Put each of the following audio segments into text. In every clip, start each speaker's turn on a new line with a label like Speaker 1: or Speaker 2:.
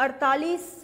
Speaker 1: 48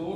Speaker 2: 2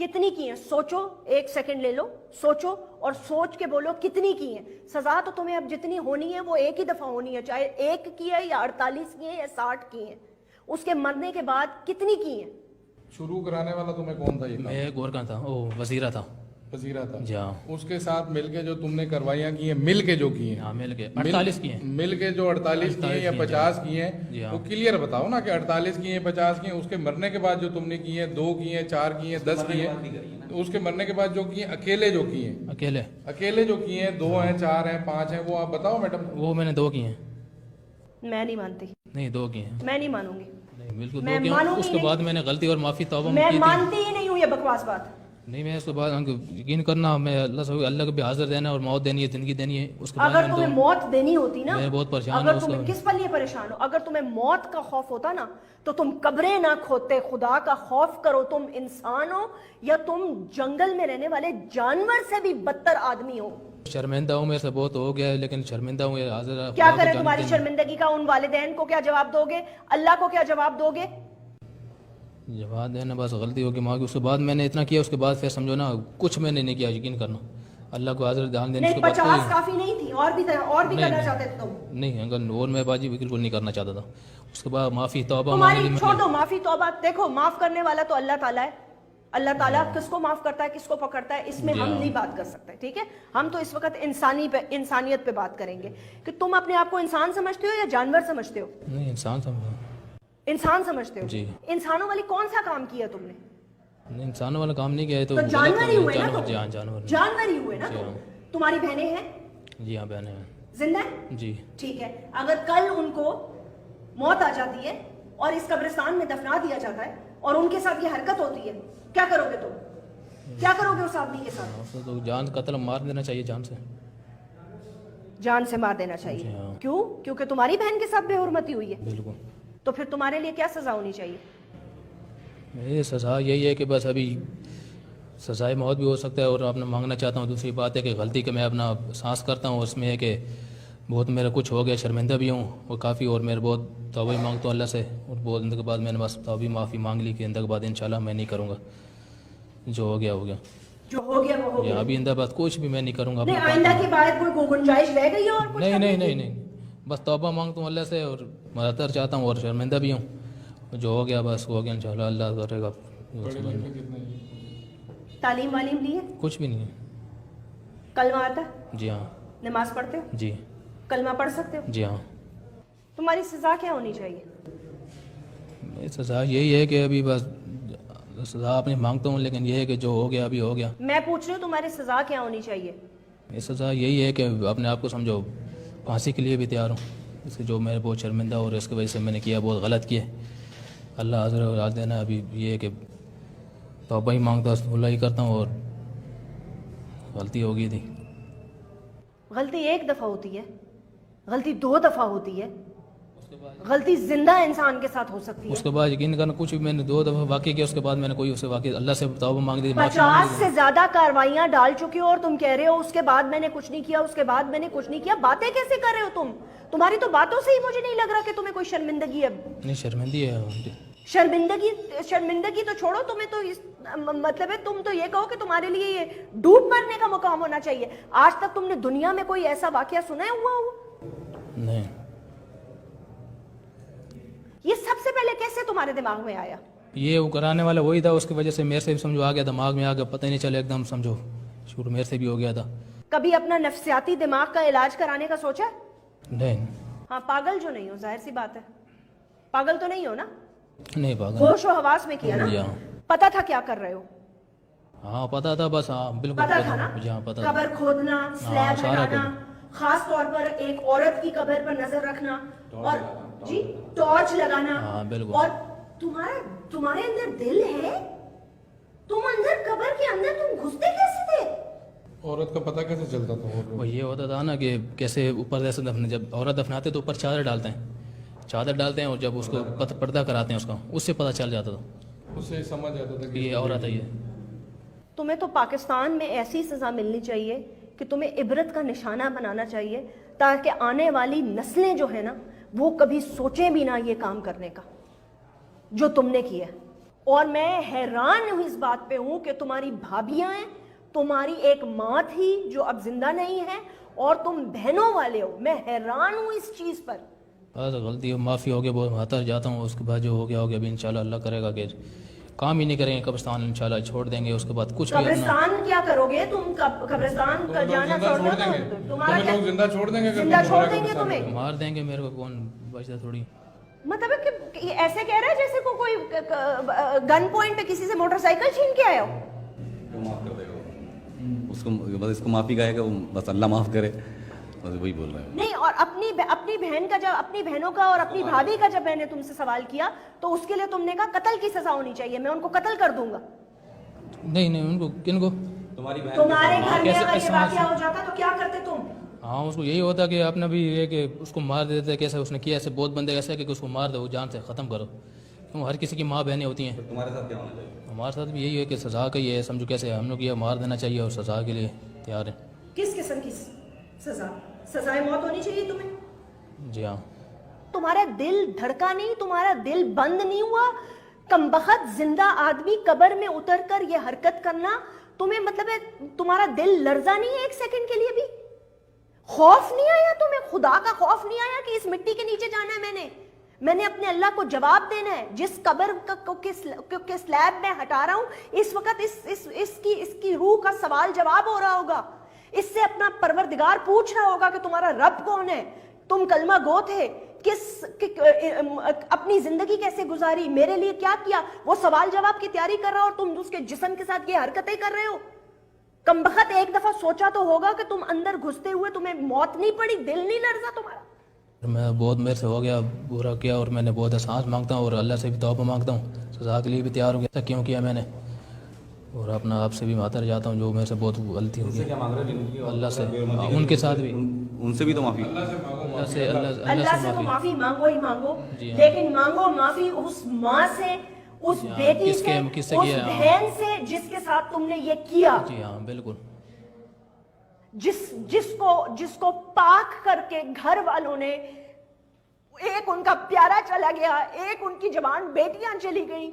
Speaker 1: کتنی کی ہیں سوچو, ایک سیکنڈ لے لو, سوچو اور سوچ کے بولو کتنی کی ہیں. سزا تو تمہیں اب جتنی ہونی ہے وہ ایک ہی دفعہ ہونی ہے, چاہے 1 کی ہے یا 48 کی ہے یا 60 کی ہیں. اس کے مرنے کے بعد کتنی کی ہیں؟
Speaker 2: شروع کرانے والا تمہیں کون تھا؟ یہ
Speaker 3: میں گورکھا تھا, وہ وزیرہ تھا.
Speaker 2: وزیرہ تھا.
Speaker 3: جی ہاں.
Speaker 2: اس کے ساتھ مل کے جو تم نے کروائیاں کی ہیں, مل کے جو کی ہیں,
Speaker 3: ہاں مل کے 48 کی ہیں.
Speaker 2: مل کے جو 48 کی ہیں یا 50 کی ہیں,
Speaker 3: جی ہاں.
Speaker 2: وہ کلیئر بتاؤ نا کہ 48 کی ہیں 50 کی ہیں. اس کے مرنے کے بعد جو تم نے کی ہیں 2 کی ہیں 4 کی ہیں 10 کی ہیں, اس کے مرنے کے بعد جو کی ہیں اکیلے جو کی ہیں, اکیلے جو کی ہیں 2 ہیں 4 ہیں 5 ہیں, وہ آپ بتاؤ میڈم.
Speaker 3: وہ میں نے 2 کی ہیں.
Speaker 1: میں نہیں مانتی.
Speaker 3: نہیں 2 کی ہیں.
Speaker 1: میں نہیں مانوں گی.
Speaker 3: نہیں بالکل 2 کی ہیں. اس کے بعد میں نے غلطی اور معافی توبہ
Speaker 1: میں
Speaker 3: کی تھی.
Speaker 1: مانتی ہی نہیں ہوں یہ بکواس بات.
Speaker 3: نہیں میں اس کے بعد یقین کرنا, میں اللہ کو بھی حاضر دینا اور موت دینی ہے, زندگی دینی ہے. اس کے بعد
Speaker 1: اگر تمہیں موت دینی ہوتی نا,
Speaker 3: میں بہت پریشان
Speaker 1: اگر
Speaker 3: ہوں.
Speaker 1: تمہیں کس پر لیے پریشان ہو, اگر تمہیں موت کا خوف ہوتا نا تو تم قبریں نہ کھودتے. خدا کا خوف کرو. تم انسان ہو یا تم جنگل میں رہنے والے جانور سے بھی بدتر آدمی ہو.
Speaker 3: شرمندہ ہوں, میرے سے بہت ہو گیا ہے, لیکن شرمندہ ہوں. حاضر
Speaker 1: کیا کرے تمہاری شرمندگی کا؟ ان والدین کو کیا جواب دو گے؟ اللہ کو کیا جواب دو گے؟
Speaker 3: جواب دینا بس غلطی ہوگی ماں کی. اس کے بعد میں نے اتنا کیا, اس کے بعد پھر سمجھو نا کچھ میں نے نہیں کیا. یقین کرنا اللہ کو حاضر دھیان دینے.
Speaker 1: نہیں 50 کافی نہیں تھی, اور بھی کرنا چاہتے تھے تم.
Speaker 3: نہیں اگر اور میں باجی بالکل نہیں کرنا چاہتا تھا. اس کے بعد معافی توبہ
Speaker 1: تمہاری چھوڑ دو معافی توبہ. دیکھو معاف کرنے والا تو اللہ تعالیٰ ہے. اللہ تعالیٰ کس کو معاف کرتا ہے کس کو پکڑتا ہے اس میں ہم نہیں بات کر سکتے. ٹھیک ہے, ہم تو اس وقت انسانیت پہ بات کریں گے کہ تم اپنے آپ کو انسان سمجھتے ہو یا جانور سمجھتے ہو؟
Speaker 3: نہیں انسان سمجھو.
Speaker 1: انسان سمجھتے ہو
Speaker 3: جی.
Speaker 1: انسانوں والی کون سا کام کیا تم نے؟
Speaker 3: نہیں انسانوں والا کام نہیں کیا ہے تو
Speaker 1: جانور ہی ہوئے نا.
Speaker 3: جی ہاں جانور
Speaker 1: ہی ہوئے نا. تمہاری بہنیں ہیں؟
Speaker 3: جی ہاں بہنیں ہیں.
Speaker 1: زندہ ہیں؟
Speaker 3: جی.
Speaker 1: ٹھیک ہے, اگر کل ان کو موت آ جاتی ہے اور اس قبرستان میں دفنا دیا جاتا ہے اور ان کے ساتھ یہ حرکت ہوتی ہے, کیا کرو گے تم؟ کیا کرو گے اس آدمی کے ساتھ؟
Speaker 3: تو جان قتل مار دینا چاہیے.
Speaker 1: جان سے مار دینا چاہیے. کیوں؟ کیونکہ تمہاری بہن کے ساتھ بے حرمتی ہوئی ہے.
Speaker 3: بالکل.
Speaker 1: تو پھر تمہارے لیے کیا سزا ہونی چاہیے؟
Speaker 3: یہ سزا یہی ہے کہ بس ابھی سزائے موت بھی ہو سکتا ہے, اور اپنا مانگنا چاہتا ہوں. دوسری بات ہے کہ غلطی کہ میں اپنا سانس کرتا ہوں, اس میں ہے کہ بہت میرا کچھ ہو گیا, شرمندہ بھی ہوں اور کافی, اور میرے بہت توبہ مانگتا ہوں اللہ سے. اور بہت اندر کے بعد میں نے بس توبہ معافی مانگ لی کہ اندر کے بعد انشاءاللہ میں نہیں کروں گا. جو ہو گیا ہو گیا.
Speaker 1: جو ہو گیا وہ ہو گیا.
Speaker 3: ابھی اندر بعد کچھ بھی میں نہیں کروں گا.
Speaker 1: نہیں آئندہ کی بات کوئی گنجائش رہ گئی ہے اور کچھ؟
Speaker 3: نہیں بس توبہ مانگتا ہوں اللہ سے اور مدد چاہتا ہوں, اور شرمندہ بھی ہوں. جو ہو گیا بس ہو گیا, انشاءاللہ اللہ کرے گا.
Speaker 1: تعلیم والیم لی ہے؟
Speaker 3: کچھ بھی نہیں ہے.
Speaker 1: کلمہ آتا ہے؟
Speaker 3: جی ہاں.
Speaker 1: نماز پڑھتے ہو؟
Speaker 3: جی.
Speaker 1: کلمہ پڑھ سکتے ہو؟
Speaker 3: جی ہاں.
Speaker 1: تمہاری سزا کیا ہونی چاہیے؟
Speaker 3: سزا یہی ہے کہ ابھی بس سزا اپنی مانگتا ہوں, لیکن یہ ہے کہ جو ہو گیا ابھی ہو گیا.
Speaker 1: میں پوچھ رہی ہوں تمہاری سزا کیا ہونی چاہیے؟
Speaker 3: یہ سزا یہی ہے کہ اپنے آپ کو سمجھو پھانسی کے لیے بھی تیار ہوں. اس سے جو میں بہت شرمندہ اور اس کی وجہ سے میں نے کیا بہت غلط کیا. اللہ حاضر اور راز دینا. ابھی یہ ہے کہ توبہ ہی مانگتا ہوں, اللہ ہی کرتا ہوں, اور غلطی ہو گئی تھی.
Speaker 1: غلطی ایک دفعہ ہوتی ہے, غلطی 2 دفعہ ہوتی ہے, غلطی زندہ انسان کے ساتھ ہو سکتی ہے.
Speaker 3: اس کے بعد یقین کرنا کچھ بھی میں نے 2 دفعہ واقع کیا, اس کے بعد میں نے کوئی اس سے واقع اللہ سے توبہ مانگ دی.
Speaker 1: 50 سے زیادہ کاروائیاں ڈال چکی ہو اور تم کہہ رہے ہو اس کے بعد میں نے کچھ نہیں کیا, اس کے بعد میں نے کچھ نہیں کیا. باتیں کیسے کر رہے ہو تم؟ تمہاری تو باتوں سے ہی مجھے نہیں لگ رہا کہ تمہیں کوئی شرمندگی ہے.
Speaker 3: نہیں شرمندگی ہے.
Speaker 1: شرمندگی تو چھوڑو, تمہیں تو مطلب ہے تم تو یہ کہو کہ تمہارے لیے یہ ڈوب مرنے کا مقام ہونا چاہیے. آج تک تم نے دنیا میں کوئی ایسا واقعہ سنا ہوا ہو؟
Speaker 3: نہیں.
Speaker 1: یہ سب سے پہلے کیسے تمہارے دماغ میں آیا؟
Speaker 3: یہ وہ کرانے والا وہی تھا, اس کی وجہ سے میرے سے بھی سمجھو آ گیا, دماغ میں آ گیا, پتہ نہیں چلا ایک دم سمجھو شروع میرے سے بھی ہو گیا تھا.
Speaker 1: کبھی اپنا نفسیاتی دماغ کا علاج کرانے کا سوچا؟
Speaker 3: نہیں.
Speaker 1: ہاں پاگل جو نہیں ہو, ظاہر سی بات ہے, پاگل تو نہیں ہو نا؟
Speaker 3: نہیں پاگل.
Speaker 1: ہوش و حواس میں کیا نا؟ پتا تھا کیا کر رہے ہو؟
Speaker 3: ہاں پتا تھا, بس ہاں بالکل
Speaker 1: پتا تھا نا. قبر کھودنا, سلیب لگانا, خاص طور پر ایک عورت کی قبر پر نظر رکھنا, اور جی ٹارچ لگانا, اور تمہارے اندر دل ہے, تم اندر قبر کے اندر تم گھستے کیسے تھے؟
Speaker 2: عورت کا پتہ کیسے چلتا تھا؟
Speaker 3: وہ یہ ہوتا تھا نا کہ کیسے اوپر جیسے جب عورت دفناتے تو اوپر چادر ڈالتے ہیں, اور جب اس کو پردہ کراتے ہیں اس کا, اس سے پتہ چل جاتا تھا,
Speaker 2: اس سے سمجھ آتا تھا کہ
Speaker 3: یہ عورت ہے. یہ
Speaker 1: تمہیں تو پاکستان میں ایسی سزا ملنی چاہیے کہ تمہیں عبرت کا نشانہ بنانا چاہیے, تاکہ آنے والی نسلیں جو ہے نا وہ کبھی سوچیں بھی نہ یہ کام کرنے کا جو تم نے کیا. اور میں حیران ہوں اس بات پہ ہوں کہ تمہاری بھابیاں ہیں, تمہاری ایک ماں تھی جو اب زندہ نہیں ہے, اور تم بہنوں والے ہو. میں حیران ہوں اس چیز پر.
Speaker 3: بس غلطی معافی ہو گیا, بہت ہاتر جاتا ہوں. اس کے بعد جو ہو گیا ابھی انشاءاللہ اللہ کرے گا کہ کام ہی نہیں کریں گے, قبرستان انشاءاللہ چھوڑ دیں گے. اس کے بعد کچھ بھی
Speaker 1: قبرستان کیا کرو گے تم؟ قبرستان کا جانا چھوڑ دیں گے, تمہارا
Speaker 2: لوگ زندہ چھوڑ دیں گے,
Speaker 1: زندہ چھوڑ دیں گے تمہیں,
Speaker 3: مار دیں گے میرے کو, کون بچتا تھوڑی.
Speaker 1: مطلب کہ ایسے کہہ رہا ہے جیسے کوئی گن پوائنٹ پہ کسی سے موٹر سائیکل چھین کے آیا ہو.
Speaker 4: معاف کر دے گا اس کو, بس اس کو معافی کہے گا, بس اللہ معاف کرے, بس وہی بول رہے ہیں.
Speaker 1: نہیں, اور اپنی بہن کا, جب اپنی بہنوں کا اور اپنی بھابھی کا جب میں نے تم سے سوال کیا تو اس کے لیے تم نے کہا قتل کی سزا ہونی چاہیے, میں ان کو قتل کر دوں گا.
Speaker 3: نہیں ان کو, کن کو؟
Speaker 4: تمہاری بہن
Speaker 1: تمہارے گھر میں اگر یہ واقعہ ہو جاتا تو کیا کرتے تم؟
Speaker 3: ہاں اس کو یہی ہوتا کہ اپنا بھی یہ کہ اس کو مار دیتے, کیسے اس نے کیا, ایسے بہت بندے ایسے کہ اس کو مار دو, جان سے ختم کرو. کیوں ہر کسی کی ماں بہنیں ہوتی ہیں.
Speaker 4: تمہارے ساتھ کیا ہونا چاہیے؟
Speaker 3: ہمارے ساتھ بھی یہی ہے کہ سزا کا یہ ہے, سمجھو کیسے ہم لوگ یہ مار دینا چاہیے اور سزا کے لیے تیار ہیں.
Speaker 1: کس قسم کی سزا؟ سزائے موت ہونی چاہیے تمہیں.
Speaker 3: جی ہاں.
Speaker 1: تمہارا دل دھڑکا نہیں, تمہارا دل بند نہیں ہوا؟ کمبخت زندہ آدمی قبر میں اتر کر یہ حرکت کرنا تمہیں, مطلب ہے تمہارا دل لرزا نہیں ہے ایک سیکنڈ کے لیے بھی؟ خوف نہیں آیا تمہیں؟ خدا کا خوف نہیں آیا کہ اس مٹی کے نیچے جانا ہے؟ میں نے اپنے اللہ کو جواب دینا ہے. جس قبر کے سلیب میں ہٹا رہا ہوں اس وقت اس کی روح کا سوال جواب ہو رہا ہوگا. اس سے اپنا پروردگار پوچھ رہا ہوگا کہ تمہارا رب کون ہے, تم کلمہ گو تھے, اپنی زندگی کیسے گزاری, میرے لیے کیا کیا. وہ سوال جواب کی تیاری کر رہا ہو اور تم اس کے جسم کے ساتھ یہ حرکتیں کر رہے ہو. کمبخت ایک دفعہ سوچا تو ہوگا کہ تم اندر گھستے ہوئے تمہیں موت نہیں پڑی, دل نہیں لرزا تمہارا؟
Speaker 3: میں بہت میرے سے ہو گیا, برا کیا, اور میں نے بہت احساس مانگتا ہوں اور اللہ سے بھی توبہ مانگتا ہوں, سزا کے لیے بھی تیار ہو گیا. کیوں کیا میں نے, اور اپنا آپ سے بھی معذرت چاہتا ہوں جو میرے سے بہت غلطی ہو گئی. اللہ سے, ان کے ساتھ بھی,
Speaker 4: ان سے بھی تو معافی.
Speaker 1: اللہ سے تو معافی مانگو ہی مانگو, لیکن مانگو معافی اس ماں سے, اس بیٹی سے, اس بہن سے جس کے ساتھ تم نے یہ کیا.
Speaker 3: جی ہاں بالکل.
Speaker 1: جس کو پاک کر کے گھر والوں نے, ایک ان کا پیارا چلا گیا, ایک ان کی جوان بیٹیاں چلی گئیں,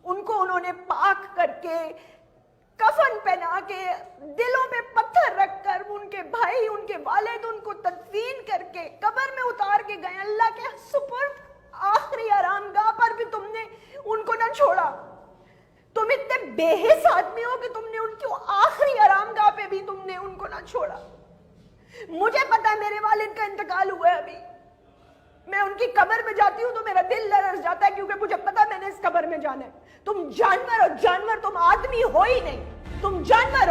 Speaker 1: ان کو انہوں نے پاک کر کے, کفن پہنا کے, دلوں پہ پتھر رکھ کر, ان کے بھائی, ان کے والد ان کو تدفین کر کے قبر میں اتار کے گئے اللہ کے سپرد. آخری آرام گاہ پر بھی تم نے ان کو نہ چھوڑا. تم اتنے بے حس آدمی ہو کہ تم نے ان کی آخری آرام گاہ پہ بھی تم نے ان کو نہ چھوڑا. مجھے پتا ہے میرے والد کا انتقال ہوا ہے ابھی, میں ان کی قبر میں جاتی ہوں تو میرا دل لرز جاتا ہے کیونکہ مجھے پتا میں نے اس قبر میں جانا ہے. تم جانور ہو, جانور, تم آدمی ہو ہی نہیں, تم جانور